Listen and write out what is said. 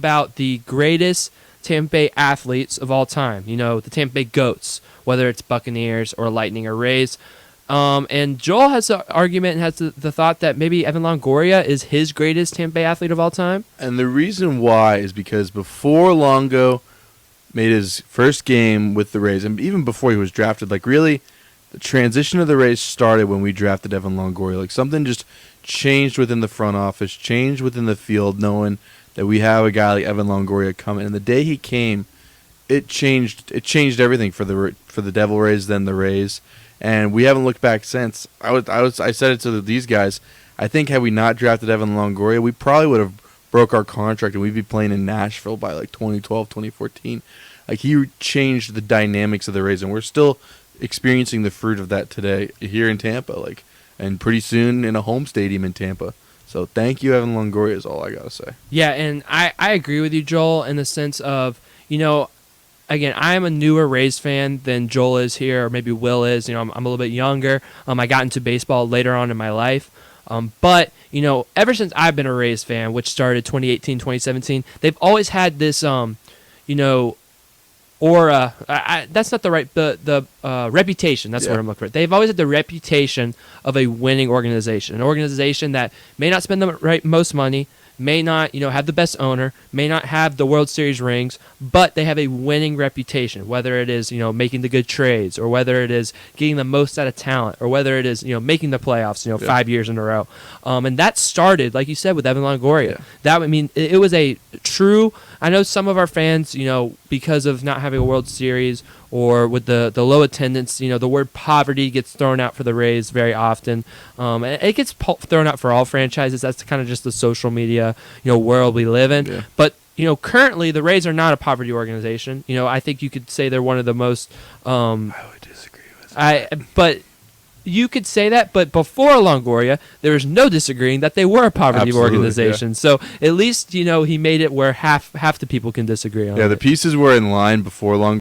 about the greatest Tampa Bay athletes of all time. You know, the Tampa Bay Goats, whether it's Buccaneers or Lightning or Rays. And Joel has an argument and has the thought that maybe Evan Longoria is his greatest Tampa Bay athlete of all time. And the reason why is because before Longo made his first game with the Rays, and even before he was drafted, like really, the transition of the Rays started when we drafted Evan Longoria. Like something just changed within the front office, changed within the field, knowing that we have a guy like Evan Longoria coming. And the day he came, it changed everything for the Devil Rays, then the Rays. And we haven't looked back since. I said it to these guys. I think had we not drafted Evan Longoria, we probably would have broke our contract and we'd be playing in Nashville by like 2012, 2014. Like he changed the dynamics of the Rays, and we're still experiencing the fruit of that today here in Tampa. Like, and pretty soon in a home stadium in Tampa. So thank you, Evan Longoria, is all I gotta say. Yeah, and I agree with you, Joel, in the sense of, you know, again, I am a newer Rays fan than Joel is here, or maybe Will is. You know, I'm a little bit younger. I got into baseball later on in my life. But, you know, ever since I've been a Rays fan, which started 2018, 2017, they've always had this, you know, aura. That's not the right, the reputation. That's what I'm looking for. They've always had the reputation of a winning organization, an organization that may not spend the most money, may not, you know, have the best owner, may not have the World Series rings, but they have a winning reputation, whether it is, you know, making the good trades, or whether it is getting the most out of talent, or whether it is, you know, making the playoffs, you know, 5 years in a row. And that started, like you said, with Evan Longoria. Yeah. That, I mean, it was a true, I know some of our fans, you know, because of not having a World Series or with the low attendance, you know, the word poverty gets thrown out for the Rays very often. And it gets thrown out for all franchises. That's kind of just the social media, you know, world we live in. Yeah. But, you know, currently the Rays are not a poverty organization. You know, I think you could say they're one of the most. I would disagree with that. But you could say that, but before Longoria, there was no disagreeing that they were a poverty organization. Yeah. So at least, you know, he made it where half the people can disagree on it. Yeah, the pieces were in line before Longoria.